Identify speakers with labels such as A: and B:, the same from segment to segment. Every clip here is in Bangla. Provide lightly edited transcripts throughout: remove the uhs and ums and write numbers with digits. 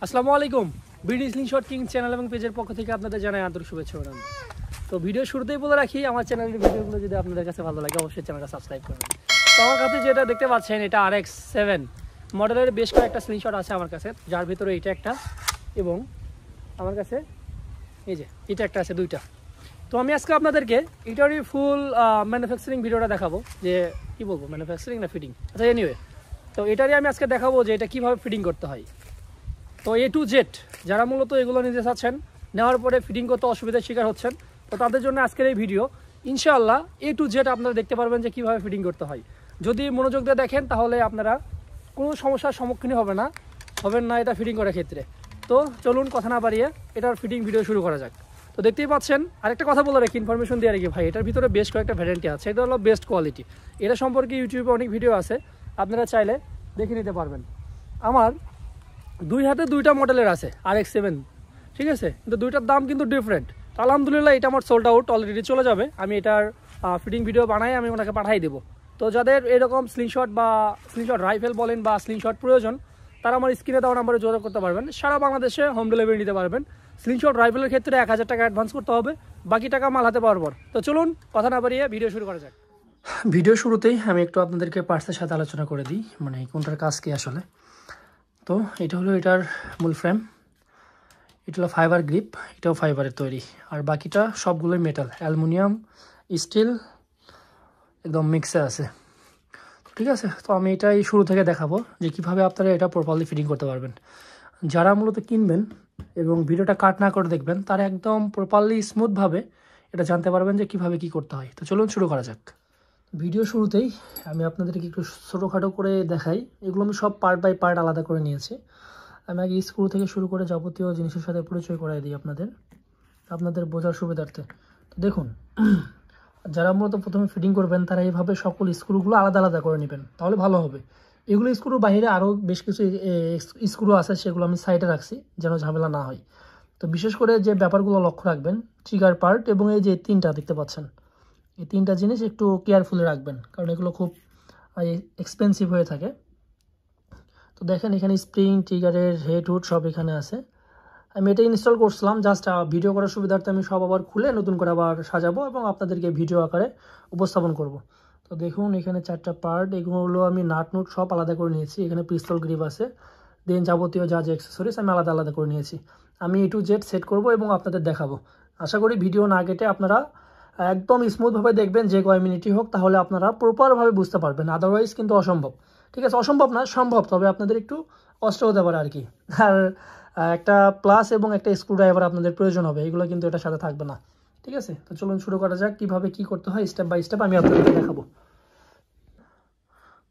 A: আসসালামু আলাইকুম। বিডি স্লিংশট কিং চ্যানেল এবং পেজের পক্ষ থেকে আপনাদের জানাই আন্তরিক শুভেচ্ছা ও অভিনন্দন। তো ভিডিও শুরুতেই বলে রাখি, আমার চ্যানেলের ভিডিওগুলো যদি আপনাদের কাছে ভালো লাগে অবশ্যই চ্যানেলটা সাবস্ক্রাইব করবেন। তো আমার কাছে যেটা দেখতে পাচ্ছেন, এটা RX-7 মডেলের বেশ কয়েকটা স্লিংশট আছে আমার কাছে, যার ভিতরে এটা একটা এবং আমার কাছে এই যে এটা একটা আছে, দুইটা। তো আমি আজকে আপনাদেরকে এটারই ফুল ম্যানুফ্যাকচারিং ভিডিওটা দেখাবো, যে কী বলবো, ম্যানুফ্যাকচারিং না ফিটিং, আচ্ছা এনিওয়ে। তো এটারই আমি আজকে দেখাবো যে এটা কীভাবে ফিটিং করতে হয়। তো A to Z যারা মূলত এগুলো নিতে চাচ্ছেন, নেওয়ার পরে ফিটিং করতে অসুবিধার শিকার হচ্ছেন, তো তাদের জন্য আজকের এই ভিডিও। ইনশাআল্লাহ A to Z আপনারা দেখতে পারবেন যে কীভাবে ফিটিং করতে হয়। যদি মনোযোগ দিয়ে দেখেন তাহলে আপনারা কোনো সমস্যার সম্মুখীন হবেন না এটা ফিটিং করার ক্ষেত্রে। তো চলুন কথা না বাড়িয়ে এটার ফিটিং ভিডিও শুরু করা যাক। তো দেখতেই পাচ্ছেন, আরেকটা কথা বলে রাখি, ইনফরমেশন দিয়ে রাখি ভাই, এটার ভিতরে বেশ কয়েকটা ভ্যারান্টি আছে। এটা হলো বেস্ট কোয়ালিটি। এটা সম্পর্কে ইউটিউবে অনেক ভিডিও আছে, আপনারা চাইলে দেখে নিতে পারবেন। আমার দুই হাতে দুইটা মডেলের আছে RX-7, ঠিক আছে, কিন্তু দুইটার দাম কিন্তু ডিফারেন্ট। আলহামদুলিল্লাহ এটা আমার সোল্ড আউট অলরেডি, চলে যাবে। আমি এটার ফিটিং ভিডিও বানাই আমি ওনাকে পাঠাই দেবো। তো যাদের এরকম স্লিংশট বা স্লিংশট রাইফেল বলেন বা স্লিংশট প্রয়োজন, তারা আমার স্ক্রিনে দেওয়া নাম্বারে যোগাযোগ করতে পারবেন। সারা বাংলাদেশে হোম ডেলিভারি নিতে পারবেন। স্লিংশট রাইফেলের ক্ষেত্রে 1000 টাকা অ্যাডভান্স করতে হবে, বাকি টাকা মাল হাতে পাওয়ার পর। তো চলুন কথা না বাড়িয়ে ভিডিও শুরু করা যাক। ভিডিও শুরুতেই আমি একটু আপনাদেরকে পার্টসের সাথে আলোচনা করে দিই, মানে কোনটার কাজ কি আসলে। তো এটা হলো এটার মূল ফ্রেম, এটা হলো ফাইবার গ্রিপ, এটাও ফাইবারের তৈরি, আর বাকিটা সবগুলোই মেটাল, অ্যালুমিনিয়াম, স্টিল, একদম মিক্সে আছে, ঠিক আছে। তো আমি এটাই শুরু থেকে দেখাবো যে কীভাবে আপনারা এটা প্রপারলি ফিটিং করতে পারবেন। যারা মূলত কিনবেন এবং ভিডিওটা কাট না করে দেখবেন, তারা একদম প্রপারলি স্মুথভাবে এটা জানতে পারবেন যে কীভাবে কী করতে হয়। তো চলুন শুরু করা যাক। ভিডিও শুরুতেই আমি আপনাদেরকে একটু ছোটোখাটো করে দেখাই। এগুলো আমি সব পার্ট বাই পার্ট আলাদা করে নিয়েছি। আমি আগে স্ক্রু থেকে শুরু করে যাবতীয় জিনিসের সাথে পরিচয় করাই দিই আপনাদের বোঝার সুবিধার্থে। তো দেখুন, যারা মূলত প্রথমে ফিটিং করবেন তারা এইভাবে সকল স্ক্রুগুলো আলাদা আলাদা করে নেবেন, তাহলে ভালো হবে। এগুলো স্ক্রু বাইরে আরও বেশ কিছু স্ক্রু আছে, সেগুলো আমি সাইডে রাখছি যেন ঝামেলা না হয়। তো বিশেষ করে যে ব্যাপারগুলো লক্ষ্য রাখবেন, ট্রিগার পার্ট এবং এই যে তিনটা দেখতে পাচ্ছেন, এই তিনটা জিনিস একটু কেয়ারফুলি রাখবেন, কারণ এগুলো খুব এক্সপেন্সিভ হয়ে থাকে। তো দেখেন এখানে স্প্রিং, ট্রিগারের হেড হুড সব এখানে আছে। আমি এটা ইনস্টল করছিলাম জাস্ট ভিডিও করার সুবিধার্থে। আমি সব আবার খুলে নতুন করে আবার সাজাবো এবং আপনাদেরকে ভিডিও আকারে উপস্থাপন করব। তো দেখুন এখানে 4টা পার্ট, এগুলো আমি নাট নুট সব আলাদা করে নিয়েছি। এখানে পিস্তল গ্রিপ আছে, দেন যাবতীয় যা যা অ্যাক্সেসরিজ আমি আলাদা আলাদা করে নিয়েছি। আমি A to Z সেট করব এবং আপনাদের দেখাবো। আশা করি ভিডিও না কেটে আপনারা একদম স্মুথভাবে দেখবেন, যে কয় মিনিটই হোক, তাহলে আপনারা প্রপারভাবে বুঝতে পারবেন। আদারওয়াইজ কিন্তু অসম্ভব, ঠিক আছে, অসম্ভব না, সম্ভব, তবে আপনাদের একটু কষ্ট হতে পারে আর কি। আর একটা প্লাস এবং একটা স্ক্রুড্রাইভার আপনাদের প্রয়োজন হবে, এগুলো কিন্তু এটার সাথে থাকবে না, ঠিক আছে। তো চলুন শুরু করা যাক, কীভাবে কী করতে হয় স্টেপ বাই স্টেপ আমি আপনাদেরকে দেখাবো।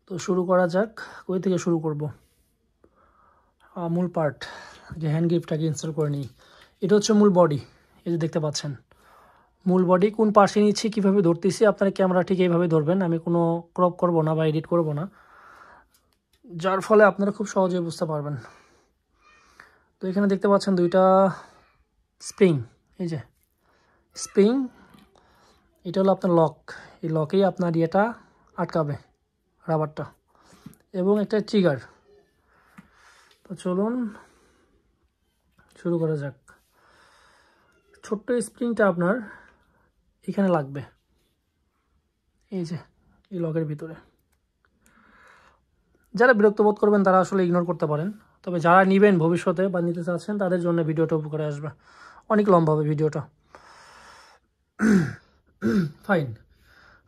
A: তো শুরু করা যাক, কই থেকে শুরু করব। মূল পার্ট, যে হ্যান্ড গ্রিপটাকে ইনস্টল করে নিই। এটা হচ্ছে মূল বডি, এই যে দেখতে পাচ্ছেন মূল বডি। কোন পাশে নিচ্ছি, কীভাবে ধরতেছি, আপনারা ক্যামেরা ঠিক এইভাবে ধরবেন। আমি কোনো ক্রপ করব না বা এডিট করব না, যার ফলে আপনারা খুব সহজেই বুঝতে পারবেন। তো এখানে দেখতে পাচ্ছেন দুইটা স্প্রিং, এই যে স্প্রিং, এটা হলো আপনার লক, এই লকেই আপনার ইয়েটা আটকাবে, রাবারটা, এবং একটা ট্রিগার। তো চলুন শুরু করা যাক। ছোট্ট স্প্রিংটা আপনার এখানে লাগবে, এই যে এই লকের ভিতরে। যারা বিরক্ত বোধ করবেন তারা আসলে ইগনোর করতে পারেন, তবে যারা নেবেন ভবিষ্যতে বা নিতে চাচ্ছেন তাদের জন্য ভিডিওটা উপকারে আসবে। অনেক লম্বা হবে ভিডিওটা, ফাইন।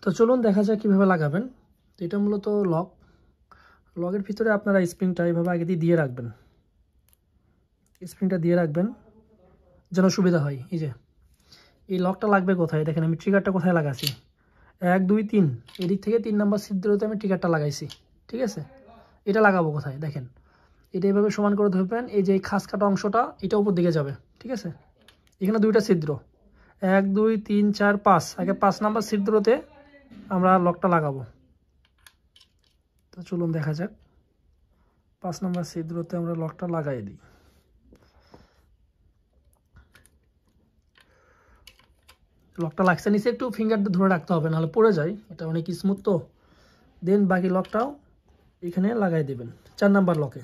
A: তো চলুন দেখা যাক কীভাবে লাগাবেন। তো এটা মূলত লগের ভিতরে আপনারা স্প্রিংটা এইভাবে আগে দিয়ে রাখবেন, স্প্রিংটা দিয়ে রাখবেন যেন সুবিধা হয়। এই যে এই লকটা লাগবে কোথায়, দেখেন আমি ট্রিগারটা কোথায় লাগাইছি, 1 2 3, এদিক থেকে 3 নম্বর ছিদ্রতে আমি ট্রিগারটা লাগাইছি, ঠিক আছে। এটা লাগাবো কোথায়, দেখেন এটা এইভাবে সমান করে ধরবেন। এই যে এই খাস কাটা অংশটা এটা উপর দিকে যাবে, ঠিক আছে। এখানে দুইটা ছিদ্র, 1 2 3 4 5, আগে 5 নম্বর ছিদ্রতে আমরা লকটা লাগাবো। তো চলুন দেখা যাক, 5 নম্বর ছিদ্রতে আমরা লকটা লাগাই দিই। লকটা লাগছে নিচে, একটু ফিঙ্গার দিয়ে ধরে রাখতে হবে, নাহলে পড়ে যায়, এটা অনেক স্মুথ। তো দেন বাকি লকটাও এখানে লাগাই দেবেন 4 নাম্বার লকে,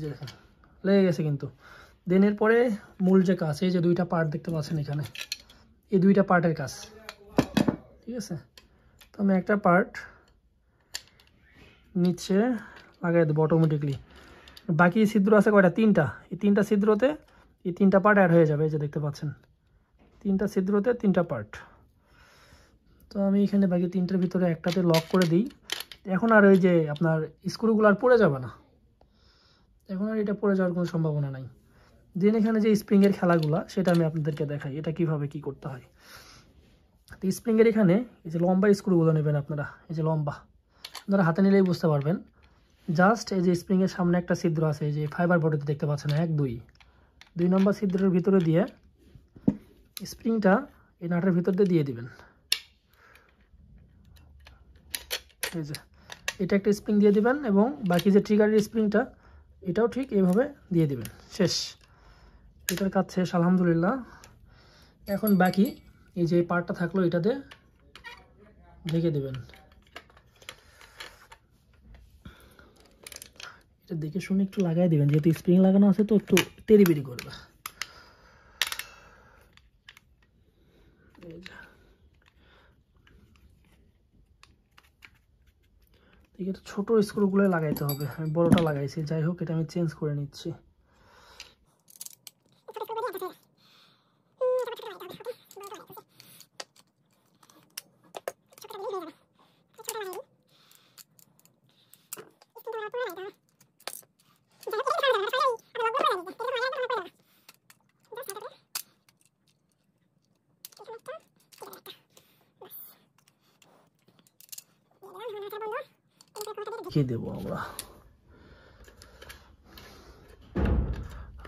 A: যে দেখেন লেগে গেছে কিন্তু। দেন এরপরে মূল যে কাজ, এই যে দুইটা পার্ট দেখতে পাচ্ছেন এখানে, এই দুইটা পার্টের কাজ, ঠিক আছে। তো আমি একটা পার্ট নিচে লাগাই দেবো অটোমেটিকলি। বাকি ছিদ্র আছে কয়টা, 3টা। এই 3টা ছিদ্রতে এই 3টা পার্ট অ্যাড হয়ে যাবে, এই যে দেখতে পাচ্ছেন 3টা ছিদ্রতে 3টা পার্ট। তো আমি এখানে বাকি 3টার ভিতরে একটাতে লক করে দিই। এখন আর ওই যে আপনার স্ক্রুগুলো আর পড়ে যাবে না, এখন আর এটা পড়ে যাওয়ার কোনো সম্ভাবনা নাই। দেন এখানে যে স্প্রিংয়ের খেলাগুলো সেটা আমি আপনাদেরকে দেখাই, এটা কিভাবে কি করতে হয়। তো স্প্রিংয়ের এখানে এই যে লম্বা স্ক্রুগুলো নেবেন আপনারা, এই যে লম্বা, আপনারা হাতে নিলেই বুঝতে পারবেন। জাস্ট এই যে স্প্রিংয়ের সামনে একটা ছিদ্র আছে, এই যে ফাইবার বডিতে দেখতে পাচ্ছেন 1 2 নম্বর ছিদ্রের ভিতরে দিয়ে স্প্রিংটা এই নাটের ভিতর দিয়ে দিবেন। এই যে এটা একটা স্প্রিং দিয়ে দিবেন, এবং বাকি যে ট্রিগারের স্প্রিংটা এটাও ঠিক এইভাবে দিয়ে দিবেন। শেষ, এটার কাজ শেষ আলহামদুলিল্লাহ। এখন বাকি এই যে পার্টটা থাকলো এটাতে ঢেকে দেবেন। এটা দেখে শুনে একটু লাগাই দিবেন, যেহেতু স্প্রিং লাগানো আছে তো একটু তেড়িবেড়ি করবে। এটা ছোট স্ক্রুগুলো লাগাইতে হবে, আমি বড়টা লাগাইছি, যাই হোক এটা আমি চেঞ্জ করে নিচ্ছি। কি দেবো আমরা,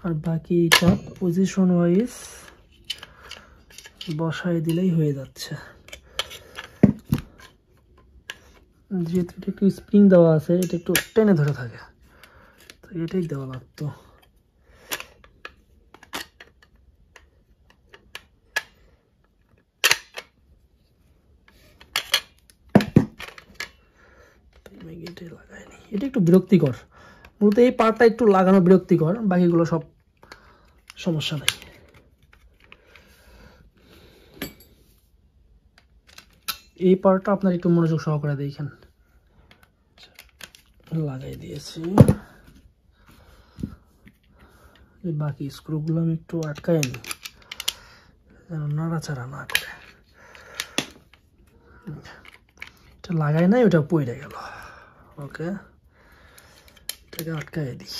A: আর বাকি এটা পজিশন ওয়াইজ বসাই দিলেই হয়ে যাচ্ছে। যেহেতু এটা একটু স্প্রিং দেওয়া আছে, এটা একটু টেনে ধরে থাকে, তো এটাই দেওয়া লাগতো। লাগাইনি, এটা একটু বিরক্তিকর, মূলত এই পার্টটা একটু লাগানো বিরক্তিকর, বাকিগুলো সব সমস্যা নাই। এই পার্টটা আপনার একটু মনোযোগ সহকারে দেখেন, লাগাই দিয়েছি। বাকি স্ক্রুগুলো আমি একটু আটকাই নি, যেন নাড়াচাড়া না করে। এটা লাগাই নাই, ওটা পড়ে গেল। ওকে, এটাকে আটকাই দিই।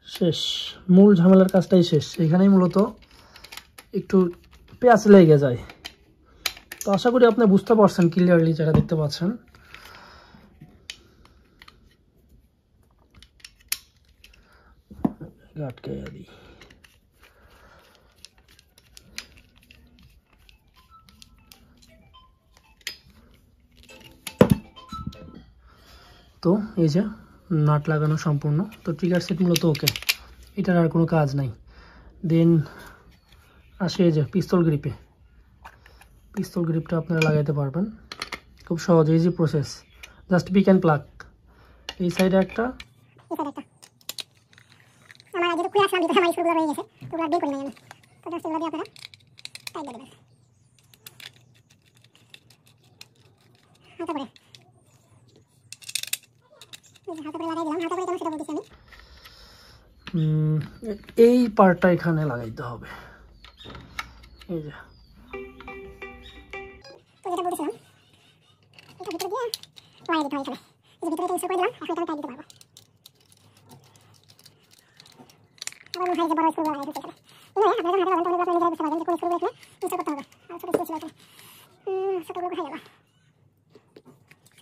A: শেষ, মূল ঝামেলার কাজটাই শেষ। এখানেই মূলত একটু পেঁয়াজ লেগে যায়। তো আশা করি আপনি বুঝতে পারছেন ক্লিয়ারলি, যারা দেখতে পাচ্ছেন। আটকে দিই। তো এই যে নাট লাগানো সম্পূর্ণ। তো ট্রিগার সেট মূলত ওকে, এটার আর কোনো কাজ নাই। দেন আসে এই যে পিস্তল গ্রিপে, পিস্তল গ্রিপটা আপনারা লাগাইতে পারবেন খুব সহজ, easy process. Just pick and plug, এই সাইডে একটা, আমার যেটা খুলে আসলাম, যেটা আমার স্ক্রুগুলো রয়ে গেছে, ওগুলো বের করে নিই আমি। তো জাস্ট এগুলো দিয়ে আপনারা টাইট দিয়ে দেবেন হালকা করে, হালকা করে লাগাই দিলাম। হালকা করে কেন সেটা বলতেছি আমি, এই পার্টটা এখানে লাগাইতে হবে। এই যে তো যেটা বলতেছিলাম, এটা ভিতরে দিয়ে ওয়াই দিতে হয় এখানে। এই যে ভিতরে এটা ইনস্টল করে দিলাম, এখন এটা আমি টাইট দিতে পারবো। আবার মনে হয় যে বড় স্ক্রুগুলো লাগাই দিতে হবে। আপনারা হাতে লাগান, তাহলে আপনারা নিজেরাই বুঝতে পারবেন যে কোন স্ক্রুগুলো এখানে ইনস্টল করতে হবে। আর ছোট স্ক্রু ছিল এখানে, ছোটগুলো হয়ে গেল।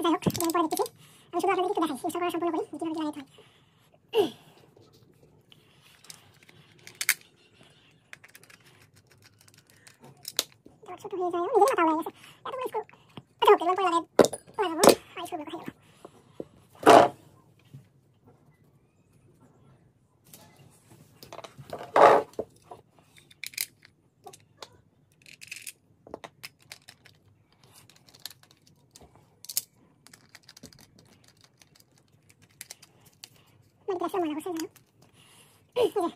A: যাই হোক, আমি পরে দেখতেছি। আমি শুধু আপনাদের একটু দেখাই, ইনস্টল করা সম্পূর্ণ করি, কীভাবে লাগাইতে হয়। ছোট হয়ে যায়, নিজের মাথা হয়ে গেছে এতগুলো স্ক্রু। আচ্ছা ওকে, এবার পরে লাগাবো, আর স্ক্রুগুলো হয়ে গেল।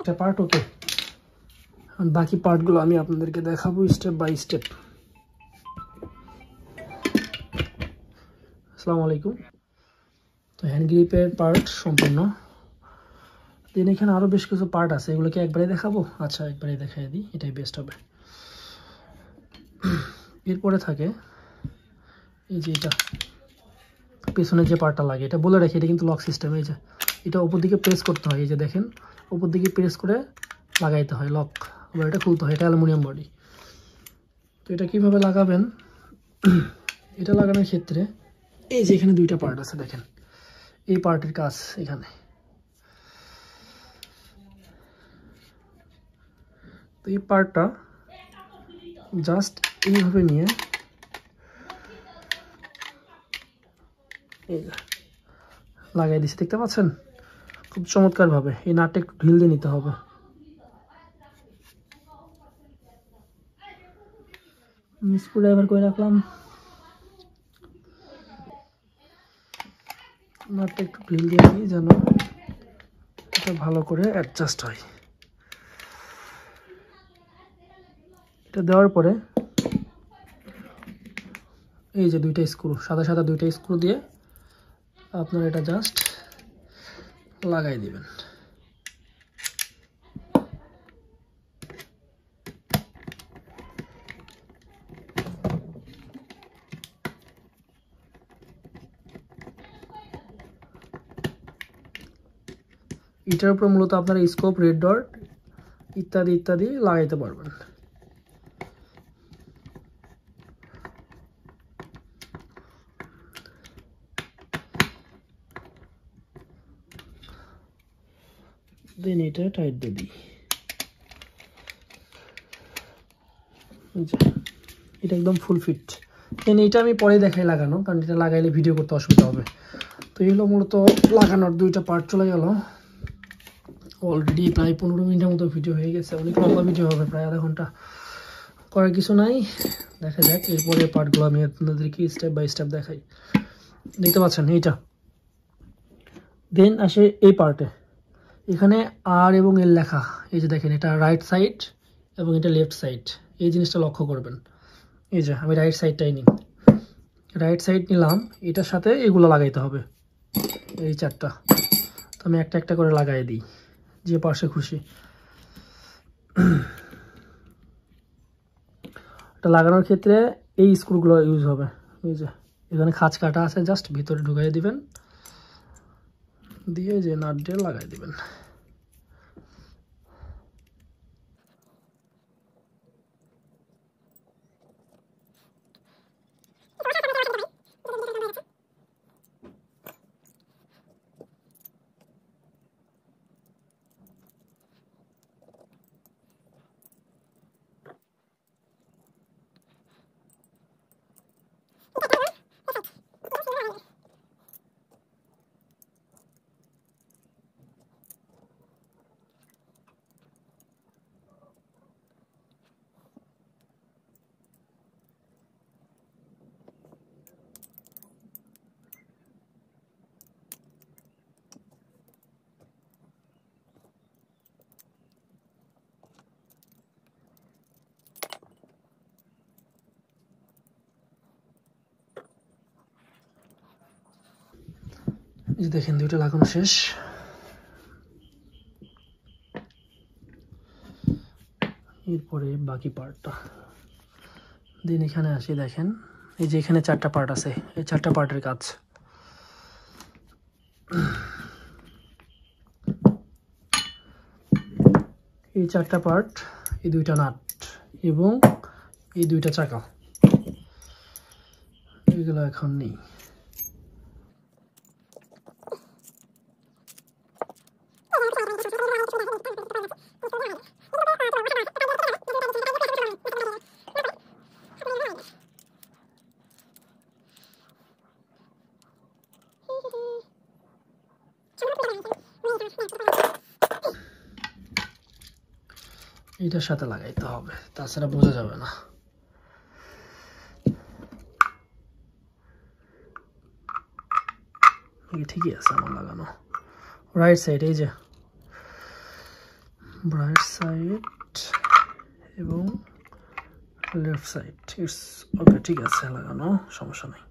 A: একটা পার্ট ওকে, বাকি পার্টগুলো আমি আপনাদেরকে দেখাবো স্টেপ বাই স্টেপ। আসসালামু আলাইকুম। তো হ্যান্ড গ্রিপের পার্ট সম্পূর্ণ। দেন এখানে আরও বেশ কিছু পার্ট আছে, এগুলোকে একবারে দেখাবো? আচ্ছা, একবারে দেখাই দিই, এটাই বেস্ট হবে। এরপরে থাকে এই যে এটা পেছনে যে পার্টটা লাগে, এটা বলে রাখি, এটা কিন্তু লক সিস্টেম। এই যে এটা উপর দিকে প্রেস করতে হয়, এই যে দেখেন উপর দিকে প্রেস করে লাগাইতে হয় লক, আবার এটা খুলতে হয়। এটা অ্যালুমিনিয়াম বডি। তো এটা কিভাবে লাগাবেন? এটা লাগানোর ক্ষেত্রে এই যে এখানে দুইটা পার্ট আছে, দেখেন এই পার্টের কাজ এখানে। তো এই পার্টটা জাস্ট এইভাবে নিয়ে লাগাই দিচ্ছি, দেখতে পাচ্ছেন খুব চমৎকার ভাবে। এই নাটটা একটু ঢিল দিয়ে নিতে হবে। স্ক্রুড্রাইভার করে রাখলাম, নাটটা একটু ঢিল দিয়ে নিই যেন এটা ভালো করে অ্যাডজাস্ট হয়। এটা দেওয়ার পরে এই যে দুইটা স্ক্রু, সাদা সাদা দুইটা স্ক্রু দিয়ে আপনারা এটা জাস্ট লাগাই দিবেন। এটার উপর মূলত আপনারা স্কোপ, রেড ডট ইত্যাদি ইত্যাদি লাগাইতে পারবেন। দেন এটা টাইট দিয়ে দিই। এটা একদম ফুল ফিট। দেন এটা আমি পরে দেখাই লাগানো, কারণ এটা লাগাইলে ভিডিও করতে অসুবিধা হবে। তো এগুলো মূলত লাগানোর দুইটা পার্ট চলে গেল। অলরেডি প্রায় 15 মিনিটের মতো ভিডিও হয়ে গেছে, অনেক লম্বা ভিডিও হবে, প্রায় আধা ঘন্টা। করার কিছু নাই, দেখা যাক এরপরে পার্টগুলো আমি আপনাদেরকে স্টেপ বাই স্টেপ দেখাই। দেখতে পাচ্ছেন এইটা। দেন আসে এই পার্টে, এখানে আর এবং এল লেখা, এই যে দেখেন এটা রাইট সাইড এবং এটা লেফট সাইড, এই জিনিসটা লক্ষ্য করবেন। এই যে আমি রাইট সাইডটাই নিই, রাইট সাইড নিলাম, এটার সাথে এগুলো লাগাইতে হবে এই চারটা। তো আমি একটা একটা করে লাগাই দিই যে পাশে খুশি। এটা লাগানোর ক্ষেত্রে এই স্ক্রুগুলো ইউজ হবে। এই যে এখানে খাঁজ কাটা আছে, জাস্ট ভিতরে ঢুকাই দিবেন, দিয়ে যে নাট দিয়ে লাগাই দিবেন। এই যে দেখেন দুইটা লাগানো শেষ। এরপরে বাকি পার্টটা। দেন এখানে আসি, দেখেন এই যে এখানে চারটা পার্ট আছে, এই চারটা পার্টের কাজ। এই চারটা পার্ট, এই দুইটা নাট এবং এই দুইটা চাকা, এগুলো এখন নেই। এটার সাথে লাগাইতে হবে, তাছাড়া বোঝা যাবে না। ঠিকই আছে আমার লাগানো, রাইট সাইড, এই যে রাইট সাইড এবং লেফট সাইড। ইটস ওকে, ঠিক আছে, লাগানো সমস্যা নেই।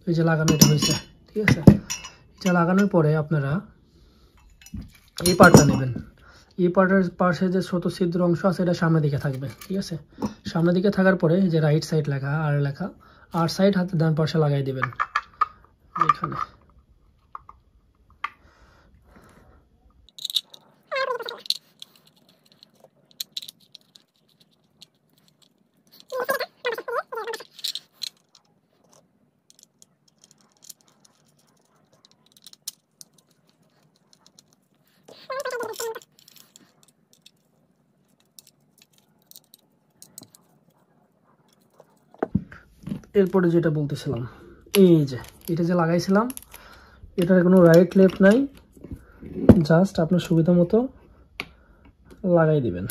A: এই যে লাগানো এটা হয়েছে, ঠিক আছে। এটা লাগানোর পরে আপনারা এই পার্টটা নেবেন। এই পার্টের পাশে যে ছোট ছিদ্র অংশ আছে এটা সামনের দিকে থাকবে, ঠিক আছে। সামনের দিকে থাকার পরে যে রাইট সাইড লেখা আর লেখা, আর সাইড হাতে ডান পাশে লাগাই দিবেন এখানে। এরপরে যেটা বলতেছিলাম, এই যে এটা যে লাগাইছিলাম, এটার কোনো রাইট লেফট নাই, জাস্ট আপনার সুবিধা মতো লাগাই দিবেন।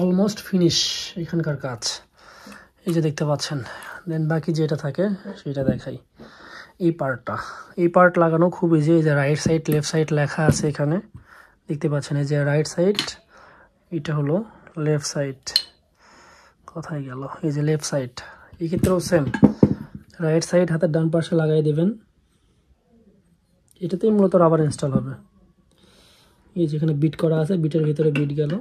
A: অলমোস্ট ফিনিশ এখানকার কাজ, এই যে দেখতে পাচ্ছেন। দেন বাকি যেটা থাকে সেটা দেখাই। এই পার্ট লাগানো খুব ইজি। এই যে রাইট সাইড লেফট সাইড লেখা আছে এখানে, দেখতে পাচ্ছেন। এই যে রাইট সাইড, এটা হলো লেফট সাইড। কোথায় গেল? এই যে লেফট সাইড, এই ক্ষেত্রেও সেম। রাইট সাইড হাতের ডান পাশে লাগাই দেবেন। এটাতেই মূলত রাবার ইনস্টল হবে। এই যেখানে বিট করা আছে, বিটের ভিতরে বিট গেল।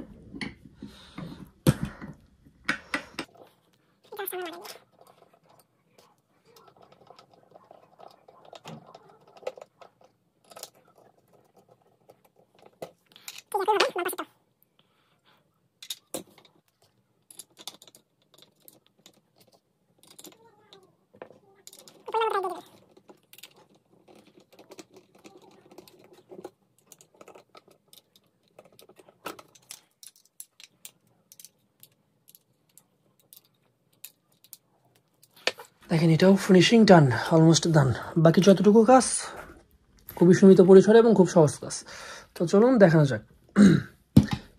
A: দেখেন, এটাও ফিনিশিং ডান, অলমোস্ট ডান। বাকি যতটুকু কাজ খুবই সীমিত পরিসরে এবং খুব সহজ কাজ। তো চলুন দেখানো যাক।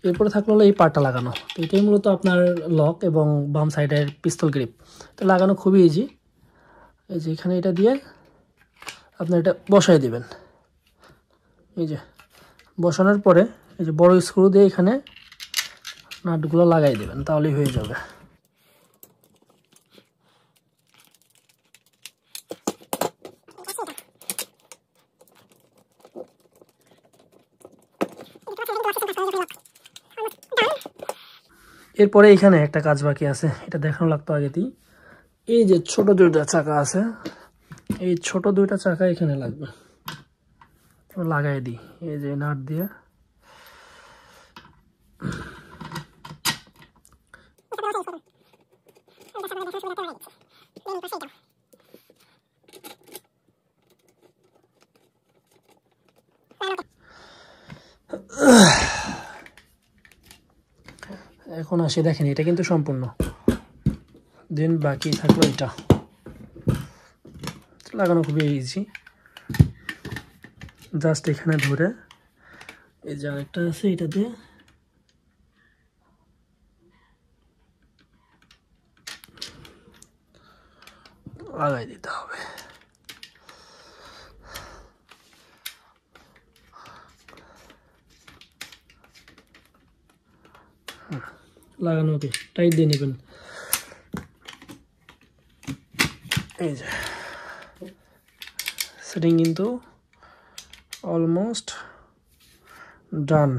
A: এরপরে থাকলো হলো এই পার্টটা লাগানো। তো এটাই মূলত আপনার লক এবং বাম সাইডের পিস্তল গ্রিপ। তো লাগানো খুবই ইজি। এই যে এখানে এটা দিয়ে আপনার এটা বসাই দিবেন। এই যে বসানোর পরে এই যে বড় স্ক্রু দিয়ে এখানে নাটগুলো লাগাই দেবেন, তাহলেই হয়ে যাবে। এরপরে এখানে একটা কাজ বাকি আছে, এটা দেখানো লাগতো আগেতেই। এই যে ছোট দুইটা চাকা আছে, এই ছোট দুইটা চাকা এখানে লাগবে, লাগাই দিই এই যে নাট দিয়ে। এখন আসি, দেখেন এটা কিন্তু সম্পূর্ণ। দেন বাকি থাকলো এটা লাগানো খুবই ইজি। জাস্ট এখানে ধরে এই যে আরেকটা আছে, এটা দিয়ে লাগাই দিতে হবে। লাগানো ওকে, টাইট দিয়ে নেবেন। এই যে সেটিং কিন্তু অলমোস্ট ডান।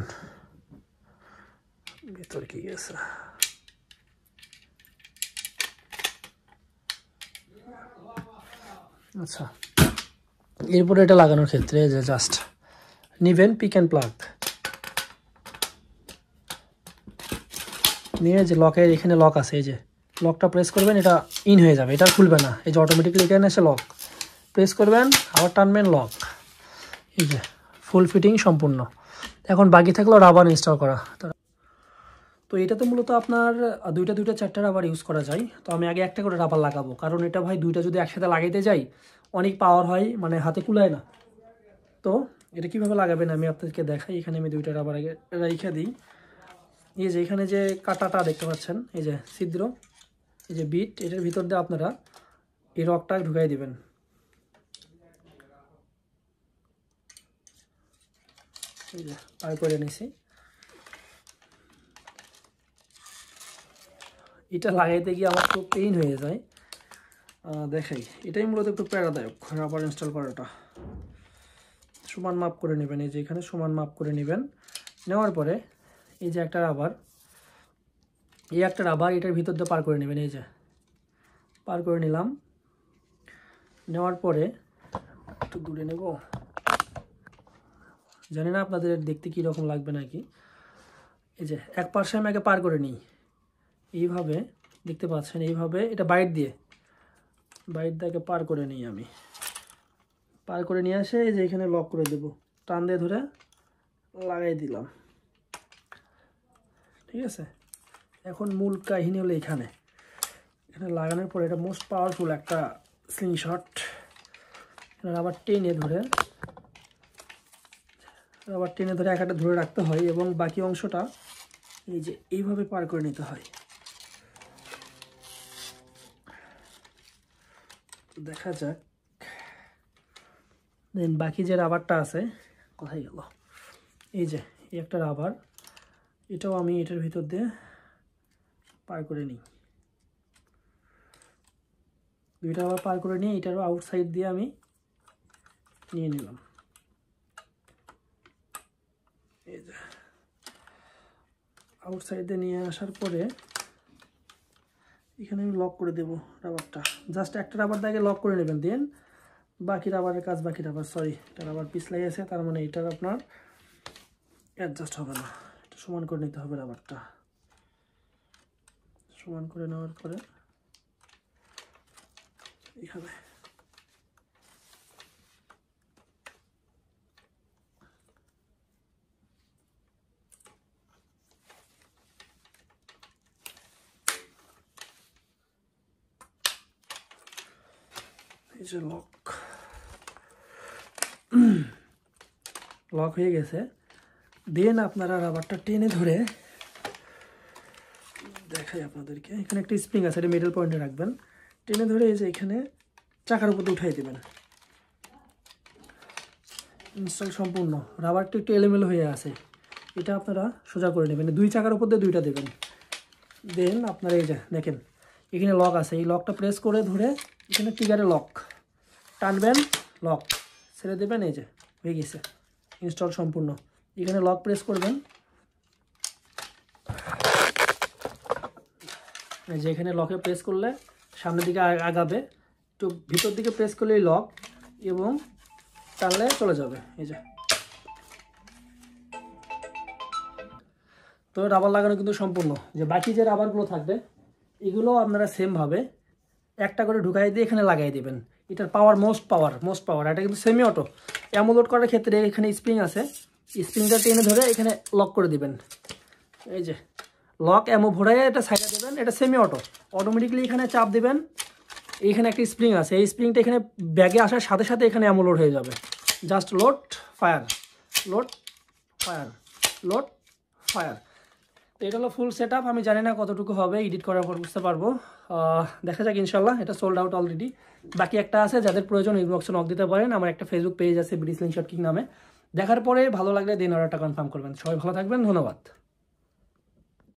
A: ভিতর কি গেছে? আচ্ছা, এরপরে এটা লাগানোর ক্ষেত্রে যে জাস্ট নিবেন পিক অ্যান্ড প্লাগ নিয়ে, যে লকের এখানে লক আছে, এই যে লকটা প্রেস করবেন, এটা ইন হয়ে যাবে, এটা খুলবে না। এই যে অটোমেটিক্যালি এখানে এসে লক প্রেস করবেন, আবার টানবেন, লক। এই যে ফুল ফিটিং সম্পূর্ণ। এখন বাকি থাকলো রাবার ইনস্টল করা। তো এটা তো মূলত আপনার দুইটা চারটা রাবার ইউজ করা যায়। তো আমি আগে একটা করে রাবার লাগাবো, কারণ এটা ভাই দুইটা যদি একসাথে লাগাইতে যাই অনেক পাওয়ার হয়, মানে হাতে কুলায় না। তো এটা কীভাবে লাগাবেন আমি আপনাদেরকে দেখাই। এখানে আমি দুইটা রাবার আগে রেখে দিই। এই যে এখানে যে কাটাটা দেখতে পাচ্ছেন, এই যে ছিদ্র, এই যে বিট, এটার ভিতর দিয়ে আপনারা এই রকটা ঢুকাই দিবেন। এই যে পার করে নিছি। এটা লাগাইতে গিয়ে আমার খুব পেইন হয়ে যায়, দেখাই। এটাই মূলত একটু প্যারাদায়ক রাবার ইনস্টল করাটা। সমান মাপ করে নেবেন, এই যে এখানে সমান মাপ করে নেবেন। নেওয়ার পরে এই যে একটা রাবার, এই একটা রাবার এটার ভিতর দিয়ে পার করে নেবেন। এই যে পার করে নিলাম। নেওয়ার পরে একটু দূরে নেব, জানি না আপনাদের দেখতে কীরকম লাগবে নাকি। এই যে এক পাশে আমি আগে পার করে নিই, এইভাবে দেখতে পাচ্ছেন, এইভাবে এটা বাইট দিয়ে পার করে নিই। আমি পার করে নিয়ে আসে এই যে এখানে লক করে দেব, টান দিয়ে ধরে লাগাই দিলাম। ঠিক আছে, এখন মূল কাহিনী হলো এখানে লাগানোর পরে এটা মোস্ট পাওয়ারফুল একটা স্লিংশট। রাবার টেনে ধরে এক একটা ধরে রাখতে হয়, এবং বাকি অংশটা এই যে এইভাবে পার করে নিতে হয়। দেখা যাক, দেন বাকি যে রাবারটা আছে কোথায় গেল? এই যে এই একটা রাবার, এটাও আমি এটার ভিতর দিয়ে পার করে নিই। দুইটা রাবার পার করে নিয়ে এটারও আউটসাইড দিয়ে আমি নিয়ে নিলাম। এই যে আউটসাইড দিয়ে নিয়ে আসার পরে এখানে আমি লক করে দেব রাবারটা। জাস্ট একটা রাবার দিয়ে লক করে নেবেন, দেন বাকি রাবারের কাজ বাকি রাবার। সরি, এটা রাবার পিছলাই আছে, তার মানে এটার আপনার অ্যাডজাস্ট হবে না। এটা সমান করে নিতে হবে। রাবারটা সমান করে নেওয়ার পরে এখানে এই যে লক হয়ে গেছে। দেন আপনারা রাবারটা টেনে ধরে, দেখাই আপনাদেরকে, এখানে একটা স্প্রিং আছে, এটা মিডল পয়েন্টে রাখবেন। টেনে ধরে এই যে এখানে চাকার উপর উঠাই দেবেন। ইনস্টল সম্পূর্ণ। রাবারটা একটু এলোমেলো হয়ে আছে, এটা আপনারা সোজা করে নেবেন। দুই চাকার উপর দিয়ে দুইটা দেবেন। দেন আপনারা এই যে দেখেন এখানে লক আছে, এই লকটা প্রেস করে ধরে এখানে ট্রিগারে লক টানবেন, লক ছেড়ে দেবেন। এই যে হয়ে গেছে ইনস্টল সম্পূর্ণ। এখানে লক প্রেস করবেন, এই যে এখানে লকে প্রেস করলে সামনের দিকে আগাবে, একটু ভিতর দিকে প্রেস করলে লক, এবং টানলে চলে যাবে। এই যে তো রাবার লাগানো কিন্তু সম্পূর্ণ। যে বাকি যে রাবারগুলো থাকবে এগুলো আপনারা সেমভাবে একটা করে ঢুকাই দিয়ে এখানে লাগাই দেবেন। এটার পাওয়ার মোস্ট পাওয়ার। এটা কিন্তু সেমি অটো। অ্যামো লোড করার ক্ষেত্রে এখানে স্প্রিং আছে, স্প্রিংটা টেনে ধরে এখানে লক করে দিবেন। এই যে লক অ্যামো ভরাইয়ে এটা সাইডে দেবেন। এটা সেমি অটো, অটোমেটিকলি এখানে চাপ দেবেন। এইখানে একটা স্প্রিং আছে, এই স্প্রিংটা এখানে ব্যাগে আসার সাথে সাথে এখানে অ্যামো লোড হয়ে যাবে। Just load fire, load fire, load fire. তো এটা হলো ফুল সেট আপ। আমি জানি না কতটুকু হবে, এডিট করার পর বুঝতে পারবো। দেখা যাক ইনশাল্লাহ। এটা সোল্ড আউট অলরেডি। বাকি একটা আছে, যাদের প্রয়োজন ইনবক্সে নক দিতে পারেন। আমার একটা ফেসবুক পেজ আছে বিডি স্লিংশট কিং নামে। দেখার পরে ভালো লাগলে দেন অর্ডারটা কনফার্ম করবেন। সবাই ভালো থাকবেন, ধন্যবাদ।